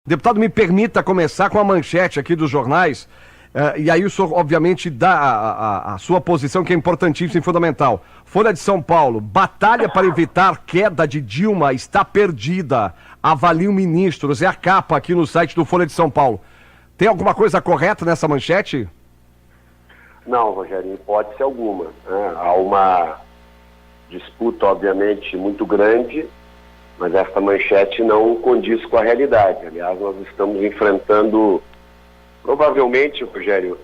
Deputado, me permita começar com a manchete aqui dos jornais, e aí o senhor, obviamente, dá a sua posição, que é importantíssima e fundamental. Folha de São Paulo: batalha para evitar queda de Dilma está perdida. Avaliam ministros. É a capa aqui no site do Folha de São Paulo. Tem alguma coisa correta nessa manchete? Não, Rogério, em hipótese alguma, né? Há uma disputa, obviamente, muito grande, mas essa manchete não condiz com a realidade. Aliás, nós estamos enfrentando, provavelmente, Rogério,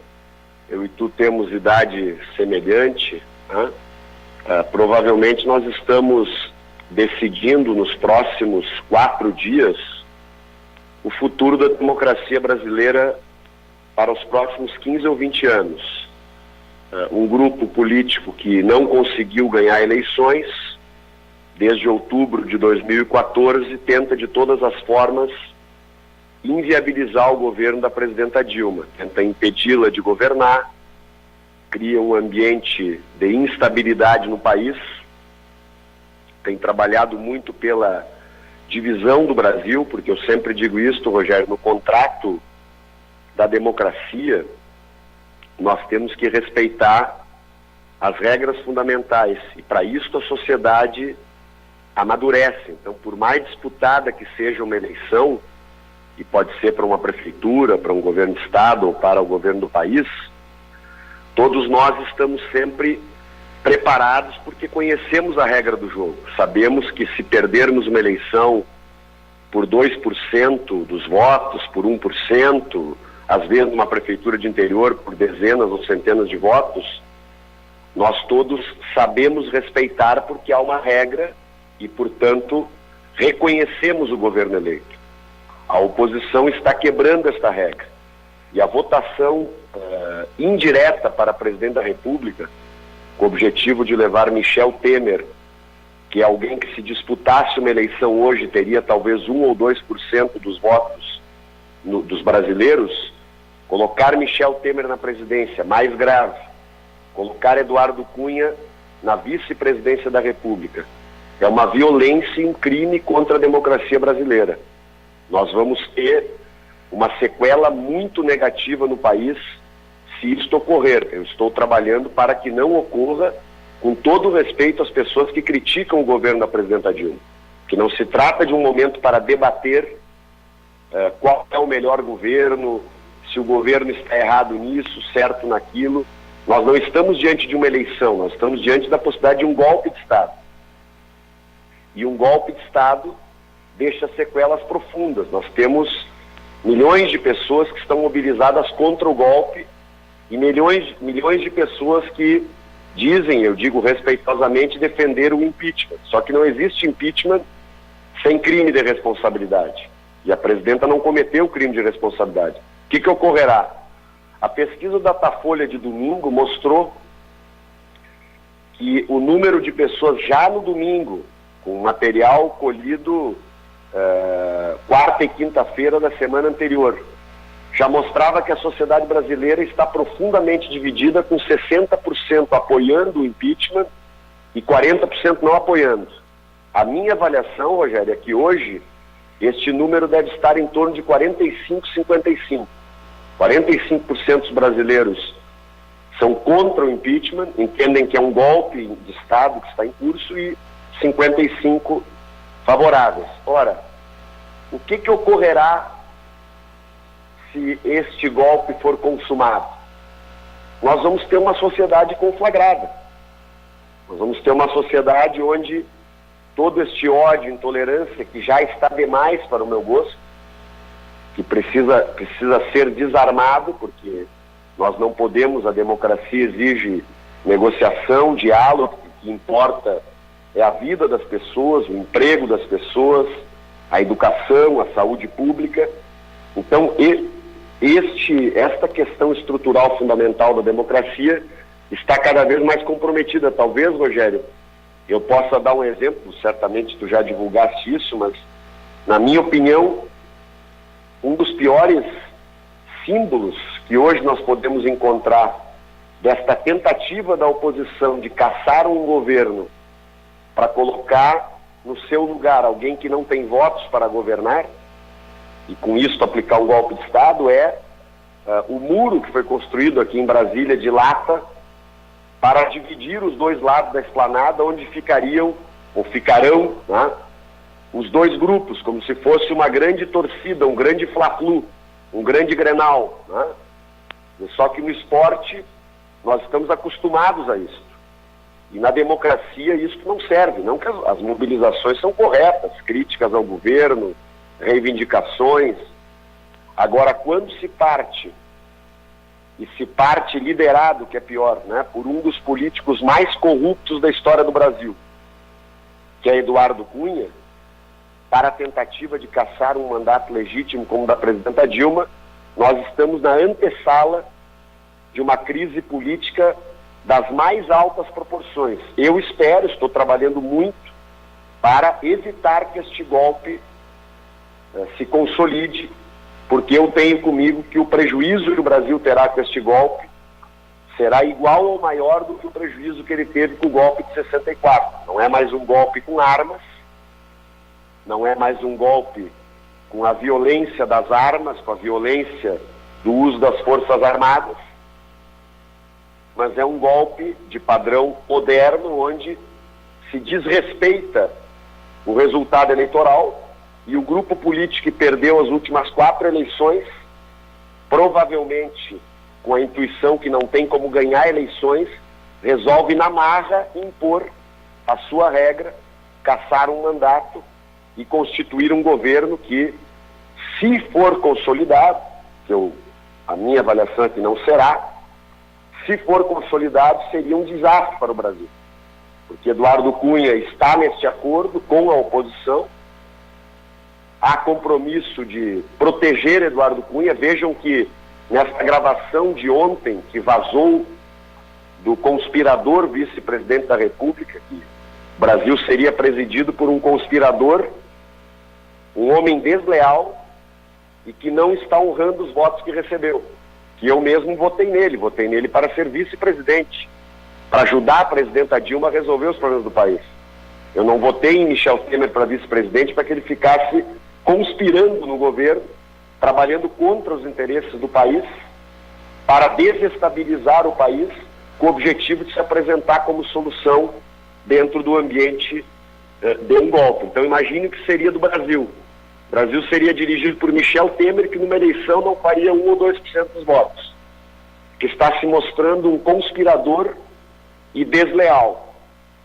eu e tu temos idade semelhante, né? Provavelmente nós estamos decidindo nos próximos 4 dias o futuro da democracia brasileira para os próximos 15 ou 20 anos. Um grupo político que não conseguiu ganhar eleições desde outubro de 2014, tenta de todas as formas inviabilizar o governo da presidenta Dilma, tenta impedi-la de governar, cria um ambiente de instabilidade no país, tem trabalhado muito pela divisão do Brasil, porque eu sempre digo isso, Rogério, no contrato da democracia, nós temos que respeitar as regras fundamentais, e para isso a sociedade amadurece. Então, por mais disputada que seja uma eleição, e pode ser para uma prefeitura, para um governo de estado ou para o governo do país, todos nós estamos sempre preparados porque conhecemos a regra do jogo. Sabemos que se perdermos uma eleição por 2% dos votos, por 1%, às vezes numa prefeitura de interior por dezenas ou centenas de votos, nós todos sabemos respeitar porque há uma regra e, portanto, reconhecemos o governo eleito. A oposição está quebrando esta regra. E a votação indireta para presidente da República, com o objetivo de levar Michel Temer, que é alguém que, se disputasse uma eleição hoje, teria talvez 1 ou 2% dos votos dos brasileiros, colocar Michel Temer na presidência, mais grave, colocar Eduardo Cunha na vice-presidência da República. É uma violência e um crime contra a democracia brasileira. Nós vamos ter uma sequela muito negativa no país se isto ocorrer. Eu estou trabalhando para que não ocorra, com todo o respeito às pessoas que criticam o governo da presidenta Dilma. Que não se trata de um momento para debater qual é o melhor governo, se o governo está errado nisso, certo naquilo. Nós não estamos diante de uma eleição, nós estamos diante da possibilidade de um golpe de Estado. E um golpe de Estado deixa sequelas profundas. Nós temos milhões de pessoas que estão mobilizadas contra o golpe e milhões de pessoas que dizem, eu digo respeitosamente, defender o impeachment. Só que não existe impeachment sem crime de responsabilidade. E a presidenta não cometeu crime de responsabilidade. O que ocorrerá? A pesquisa da Datafolha de domingo mostrou que o número de pessoas já no domingo, com material colhido quarta e quinta-feira da semana anterior, já mostrava que a sociedade brasileira está profundamente dividida, com 60% apoiando o impeachment e 40% não apoiando. A minha avaliação, Rogério, é que hoje este número deve estar em torno de 45, 55. 45% dos brasileiros são contra o impeachment, entendem que é um golpe de Estado que está em curso, e 55 favoráveis. Ora, o que ocorrerá se este golpe for consumado? Nós vamos ter uma sociedade conflagrada. Nós vamos ter uma sociedade onde todo este ódio, intolerância, que já está demais para o meu gosto, que precisa ser desarmado, porque nós não podemos, a democracia exige negociação, diálogo, o que importa é a vida das pessoas, o emprego das pessoas, a educação, a saúde pública. Então, esta questão estrutural fundamental da democracia está cada vez mais comprometida. Talvez, Rogério, eu possa dar um exemplo, certamente tu já divulgaste isso, mas, na minha opinião, um dos piores símbolos que hoje nós podemos encontrar desta tentativa da oposição de caçar um governo para colocar no seu lugar alguém que não tem votos para governar, e com isso aplicar um golpe de Estado, é o muro que foi construído aqui em Brasília de lata para dividir os dois lados da esplanada, onde ficariam, ou ficarão, né, os dois grupos, como se fosse uma grande torcida, um grande Fla-Flu, um grande Grenal, né? Só que no esporte nós estamos acostumados a isso. E na democracia isso não serve, não que as mobilizações são corretas, críticas ao governo, reivindicações. Agora, quando se parte, e se parte liderado, que é pior, né, por um dos políticos mais corruptos da história do Brasil, que é Eduardo Cunha, para a tentativa de caçar um mandato legítimo como o da presidenta Dilma, nós estamos na antessala de uma crise política das mais altas proporções. Eu espero, estou trabalhando muito para evitar que este golpe se consolide, porque eu tenho comigo que o prejuízo que o Brasil terá com este golpe será igual ou maior do que o prejuízo que ele teve com o golpe de 64. Não é mais um golpe com armas, não é mais um golpe com a violência das armas, com a violência do uso das Forças Armadas, mas é um golpe de padrão moderno, onde se desrespeita o resultado eleitoral e o grupo político que perdeu as últimas 4 eleições, provavelmente com a intuição que não tem como ganhar eleições, resolve na marra impor a sua regra, caçar um mandato e constituir um governo que, se for consolidado, a minha avaliação é que não será, se for consolidado, seria um desastre para o Brasil. Porque Eduardo Cunha está neste acordo com a oposição, há compromisso de proteger Eduardo Cunha. Vejam que nessa gravação de ontem, que vazou do conspirador vice-presidente da República, que o Brasil seria presidido por um conspirador, um homem desleal e que não está honrando os votos que recebeu. Que eu mesmo votei nele para ser vice-presidente, para ajudar a presidenta Dilma a resolver os problemas do país. Eu não votei em Michel Temer para vice-presidente para que ele ficasse conspirando no governo, trabalhando contra os interesses do país, para desestabilizar o país, com o objetivo de se apresentar como solução dentro do ambiente de um golpe. Então imagine o que seria do Brasil. O Brasil seria dirigido por Michel Temer, que numa eleição não faria 1 ou 2% dos votos, que está se mostrando um conspirador e desleal,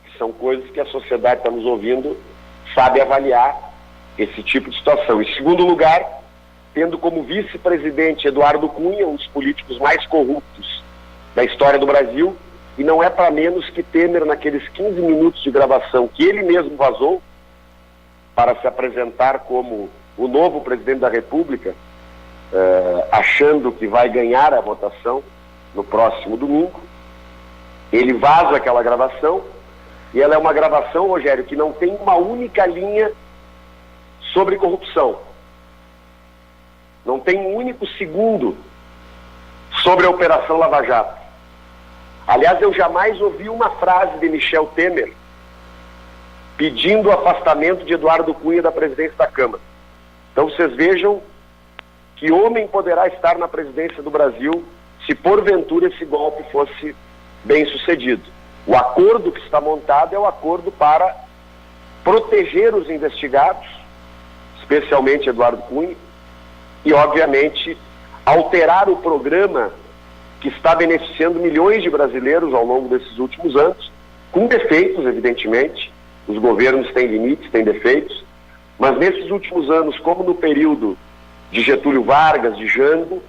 que são coisas que a sociedade está nos ouvindo, sabe avaliar esse tipo de situação. Em segundo lugar, tendo como vice-presidente Eduardo Cunha, um dos políticos mais corruptos da história do Brasil, e não é para menos que Temer, naqueles 15 minutos de gravação que ele mesmo vazou, para se apresentar como o novo presidente da República, achando que vai ganhar a votação no próximo domingo. Ele vaza aquela gravação, e ela é uma gravação, Rogério, que não tem uma única linha sobre corrupção. Não tem um único segundo sobre a Operação Lava Jato. Aliás, eu jamais ouvi uma frase de Michel Temer pedindo o afastamento de Eduardo Cunha da presidência da Câmara. Então vocês vejam que homem poderá estar na presidência do Brasil se porventura esse golpe fosse bem sucedido. O acordo que está montado é o acordo para proteger os investigados, especialmente Eduardo Cunha, e obviamente alterar o programa que está beneficiando milhões de brasileiros ao longo desses últimos anos, com defeitos, evidentemente. Os governos têm limites, têm defeitos, mas nesses últimos anos, como no período de Getúlio Vargas, de Jango,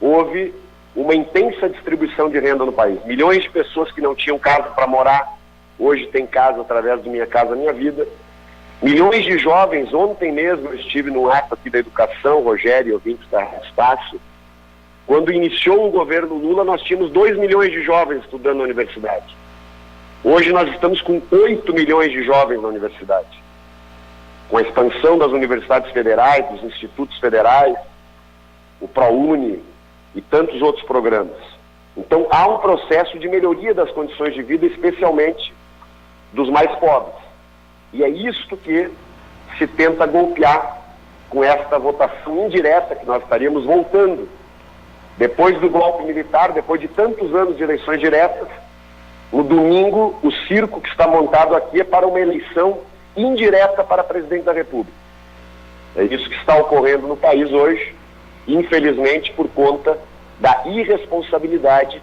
houve uma intensa distribuição de renda no país. Milhões de pessoas que não tinham casa para morar, hoje têm casa através do Minha Casa Minha Vida. Milhões de jovens, ontem mesmo eu estive num ato aqui da educação, Rogério, eu vim da Estácio. Quando iniciou o governo Lula, nós tínhamos 2 milhões de jovens estudando na universidade. Hoje nós estamos com 8 milhões de jovens na universidade. Com a expansão das universidades federais, dos institutos federais, o ProUni e tantos outros programas. Então há um processo de melhoria das condições de vida, especialmente dos mais pobres. E é isto que se tenta golpear com esta votação indireta que nós estaríamos voltando. Depois do golpe militar, depois de tantos anos de eleições diretas, no domingo, o circo que está montado aqui é para uma eleição indireta para presidente da República. É isso que está ocorrendo no país hoje, infelizmente por conta da irresponsabilidade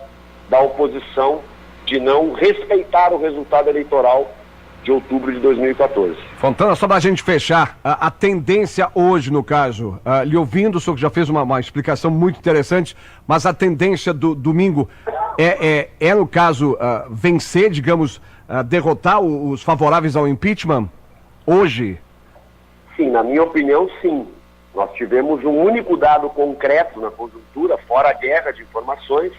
da oposição de não respeitar o resultado eleitoral de outubro de 2014. Fontana, só para a gente fechar, a tendência hoje, no caso, lhe ouvindo, o senhor já fez uma explicação muito interessante, mas a tendência do domingo é no caso, vencer, digamos, derrotar os favoráveis ao impeachment hoje? Sim, na minha opinião, sim. Nós tivemos um único dado concreto na conjuntura, fora a guerra de informações,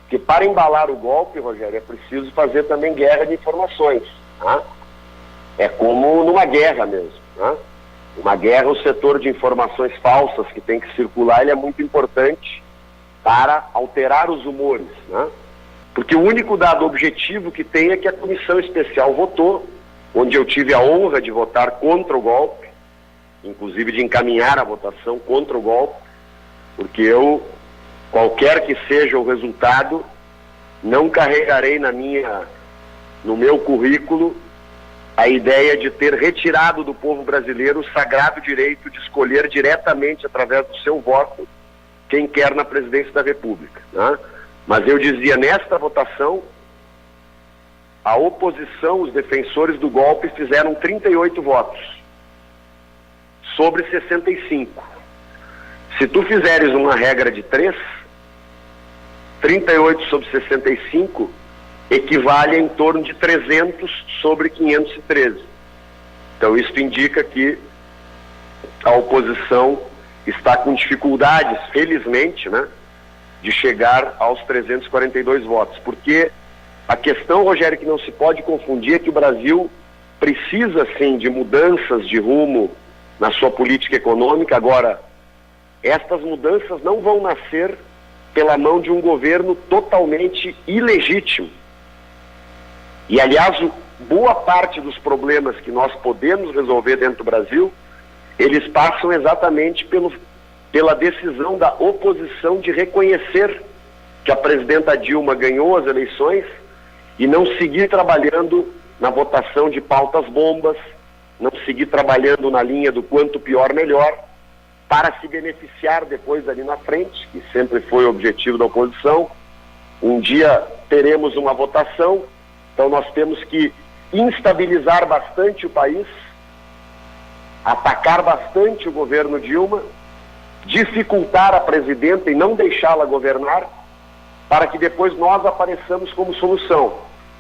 que para embalar o golpe, Rogério, é preciso fazer também guerra de informações. Tá? É como numa guerra mesmo. Tá? Uma guerra, o setor de informações falsas que tem que circular, ele é muito importante para alterar os humores. Né? Porque o único dado objetivo que tem é que a comissão especial votou, onde eu tive a honra de votar contra o golpe, inclusive de encaminhar a votação contra o golpe, porque eu, qualquer que seja o resultado, não carregarei no meu currículo a ideia de ter retirado do povo brasileiro o sagrado direito de escolher diretamente, através do seu voto, quem quer na presidência da República. Né? Mas eu dizia, nesta votação, a oposição, os defensores do golpe, fizeram 38 votos, sobre 65. Se tu fizeres uma regra de 3, 38 sobre 65 equivale a em torno de 300 sobre 513. Então isso indica que a oposição está com dificuldades, felizmente, né, de chegar aos 342 votos. Porque a questão, Rogério, que não se pode confundir é que o Brasil precisa, sim, de mudanças de rumo na sua política econômica. Agora, estas mudanças não vão nascer pela mão de um governo totalmente ilegítimo. E, aliás, boa parte dos problemas que nós podemos resolver dentro do Brasil, eles passam exatamente pela decisão da oposição de reconhecer que a presidenta Dilma ganhou as eleições e não seguir trabalhando na votação de pautas bombas, não seguir trabalhando na linha do quanto pior melhor, para se beneficiar depois ali na frente, que sempre foi o objetivo da oposição. Um dia teremos uma votação, então nós temos que instabilizar bastante o país, atacar bastante o governo Dilma, dificultar a presidenta e não deixá-la governar, para que depois nós apareçamos como solução.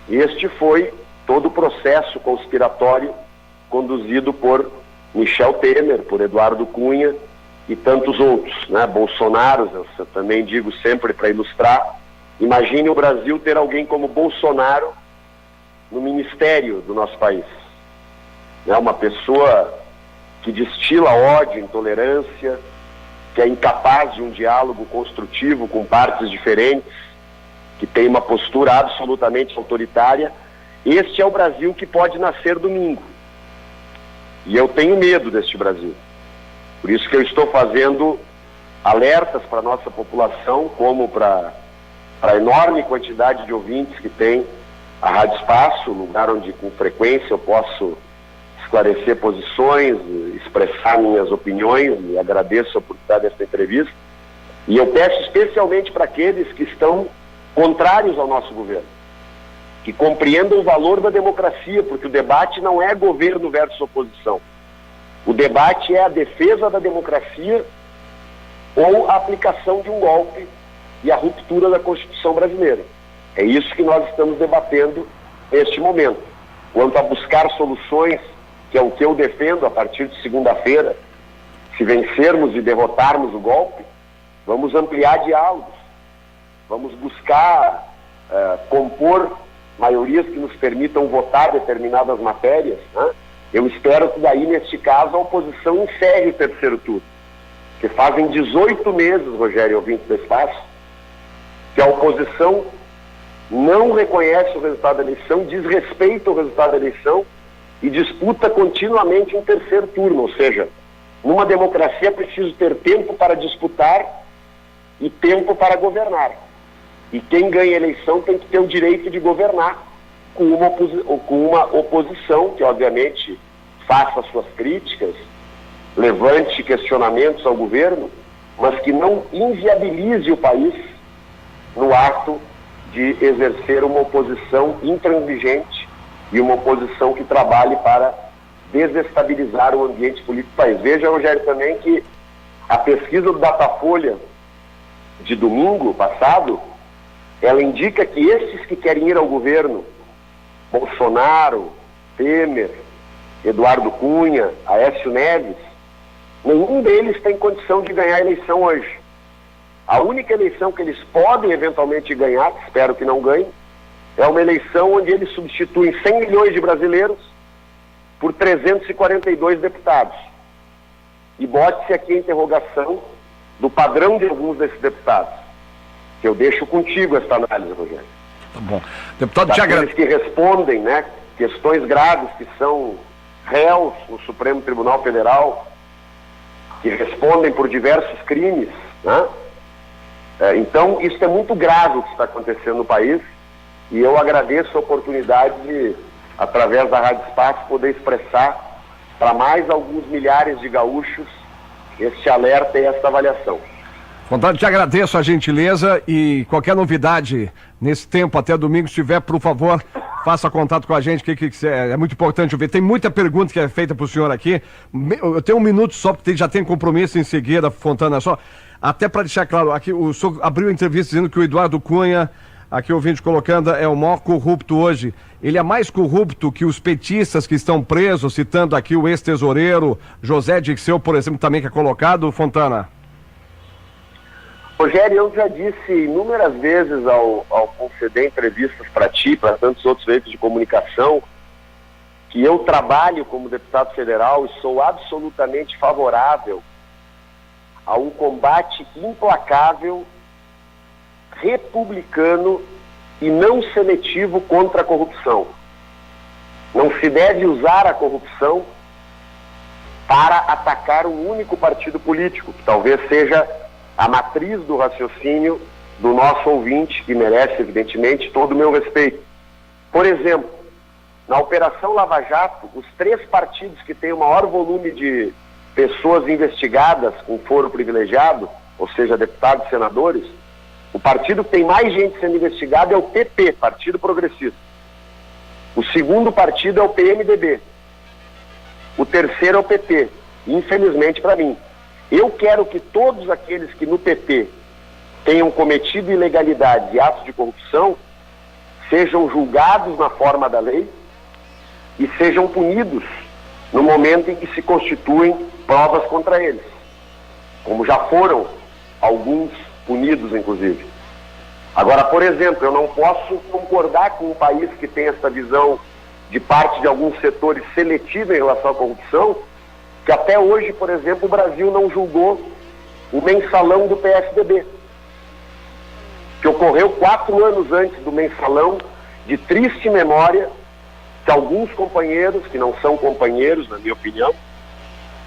E este foi todo o processo conspiratório conduzido por Michel Temer, por Eduardo Cunha e tantos outros, né? Bolsonaro, eu também digo sempre para ilustrar, imagine o Brasil ter alguém como Bolsonaro no ministério do nosso país. É uma pessoa que destila ódio, intolerância, que é incapaz de um diálogo construtivo com partes diferentes, que tem uma postura absolutamente autoritária. Este é o Brasil que pode nascer domingo. E eu tenho medo deste Brasil. Por isso que eu estou fazendo alertas para a nossa população, como para a enorme quantidade de ouvintes que tem a Rádio Espaço, lugar onde com frequência eu posso esclarecer posições, expressar minhas opiniões, e agradeço a oportunidade desta entrevista. E eu peço especialmente para aqueles que estão contrários ao nosso governo, que compreendam o valor da democracia, porque o debate não é governo versus oposição. O debate é a defesa da democracia ou a aplicação de um golpe e a ruptura da Constituição brasileira. É isso que nós estamos debatendo neste momento. Quanto a buscar soluções, que é o que eu defendo a partir de segunda-feira, se vencermos e derrotarmos o golpe, vamos ampliar diálogos, vamos buscar compor maiorias que nos permitam votar determinadas matérias, né? Eu espero que daí, neste caso, a oposição encerre o terceiro turno, que fazem 18 meses, Rogério, ouvinte do Espaço, que a oposição não reconhece o resultado da eleição, desrespeita o resultado da eleição e disputa continuamente um terceiro turno, ou seja, Numa democracia é preciso ter tempo para disputar e tempo para governar. E quem ganha a eleição tem que ter o direito de governar com uma oposição que, obviamente, faça suas críticas, levante questionamentos ao governo, mas que não inviabilize o país no ato de exercer uma oposição intransigente e uma oposição que trabalhe para desestabilizar o ambiente político do país. Veja, Rogério, também que a pesquisa do Datafolha de domingo passado, ela indica que esses que querem ir ao governo, Bolsonaro, Temer, Eduardo Cunha, Aécio Neves, nenhum deles tem condição de ganhar a eleição hoje. A única eleição que eles podem eventualmente ganhar, espero que não ganhem, é uma eleição onde eles substituem 100 milhões de brasileiros por 342 deputados. E bote-se aqui a interrogação do padrão de alguns desses deputados, que eu deixo contigo esta análise, Rogério. Tá bom. Deputado Daqueles que respondem, né, questões graves que são réus no Supremo Tribunal Federal, que respondem por diversos crimes, né? Então, isso é muito grave o que está acontecendo no país, e eu agradeço a oportunidade de, através da Rádio Espaço, poder expressar para mais alguns milhares de gaúchos este alerta e esta avaliação. Fontana, te agradeço a gentileza e qualquer novidade nesse tempo até domingo, se tiver, por favor, faça contato com a gente, que é muito importante ouvir. Tem muita pergunta que é feita para o senhor aqui. Eu tenho um minuto só, porque já tem compromisso em seguida, Fontana, só. Até para deixar claro, aqui o senhor abriu a entrevista dizendo que o Eduardo Cunha, aqui o ouvinte colocando, é o maior corrupto hoje. Ele é mais corrupto que os petistas que estão presos, citando aqui o ex-tesoureiro José Dirceu, por exemplo, também que é colocado, Fontana? Rogério, eu já disse inúmeras vezes ao conceder entrevistas para ti, para tantos outros veículos de comunicação, que eu trabalho como deputado federal e sou absolutamente favorável a um combate implacável, republicano e não seletivo contra a corrupção. Não se deve usar a corrupção para atacar um único partido político, que talvez seja a matriz do raciocínio do nosso ouvinte, que merece, evidentemente, todo o meu respeito. Por exemplo, na Operação Lava Jato, os 3 partidos que têm o maior volume de pessoas investigadas com foro privilegiado, ou seja, deputados e senadores, o partido que tem mais gente sendo investigada é o PP, Partido Progressista. O segundo partido é o PMDB. O terceiro é o PT, infelizmente para mim. Eu quero que todos aqueles que no PP tenham cometido ilegalidades e atos de corrupção sejam julgados na forma da lei e sejam punidos no momento em que se constituem provas contra eles, como já foram alguns punidos, inclusive. Agora, por exemplo, eu não posso concordar com um país que tem essa visão de parte de alguns setores seletiva em relação à corrupção, que até hoje, por exemplo, o Brasil não julgou o mensalão do PSDB, que ocorreu 4 anos antes do mensalão, de triste memória, que alguns companheiros, que não são companheiros, na minha opinião,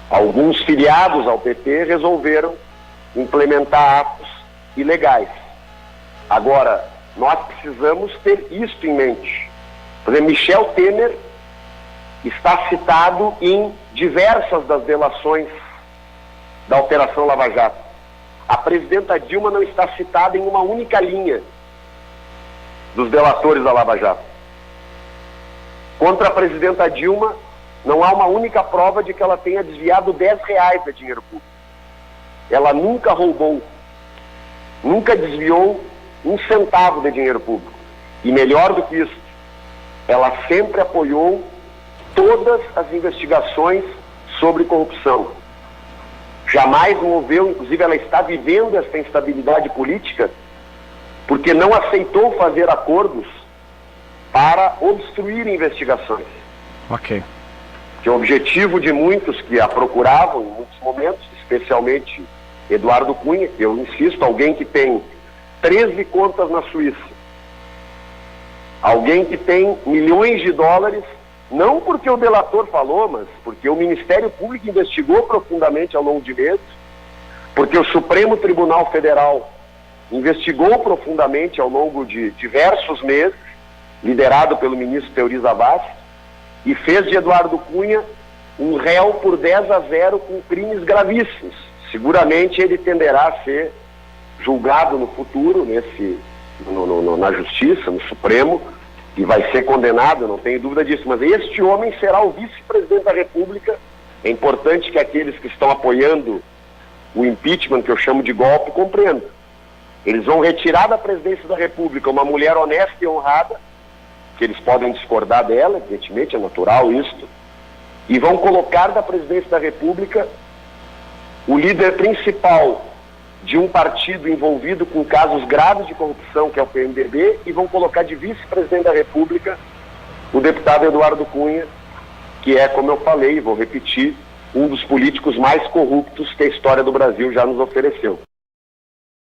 alguns filiados ao PT, resolveram implementar atos ilegais. Agora, nós precisamos ter isso em mente. Por exemplo, Michel Temer está citado em diversas das delações da Operação Lava Jato. A presidenta Dilma não está citada em uma única linha dos delatores da Lava Jato. Contra a presidenta Dilma, não há uma única prova de que ela tenha desviado R$10 de dinheiro público. Ela nunca roubou, nunca desviou 1 centavo de dinheiro público. E melhor do que isso, ela sempre apoiou todas as investigações sobre corrupção. Jamais moveu, inclusive ela está vivendo essa instabilidade política porque não aceitou fazer acordos para obstruir investigações. Ok. Que o objetivo de muitos que a procuravam em muitos momentos, especialmente Eduardo Cunha, que eu insisto, alguém que tem 13 contas na Suíça, alguém que tem milhões de dólares não porque o delator falou, mas porque o Ministério Público investigou profundamente ao longo de meses, porque o Supremo Tribunal Federal investigou profundamente ao longo de diversos meses, liderado pelo ministro Teori Zavascki, e fez de Eduardo Cunha um réu por 10-0 com crimes gravíssimos. Seguramente ele tenderá a ser julgado no futuro, na Justiça, no Supremo, e vai ser condenado, não tenho dúvida disso. Mas este homem será o vice-presidente da República. É importante que aqueles que estão apoiando o impeachment, que eu chamo de golpe, compreendam. Eles vão retirar da presidência da República uma mulher honesta e honrada, que eles podem discordar dela, evidentemente, é natural isto, e vão colocar da presidência da República o líder principal de um partido envolvido com casos graves de corrupção, que é o PMDB, e vão colocar de vice-presidente da República o deputado Eduardo Cunha, que é, como eu falei, vou repetir, um dos políticos mais corruptos que a história do Brasil já nos ofereceu.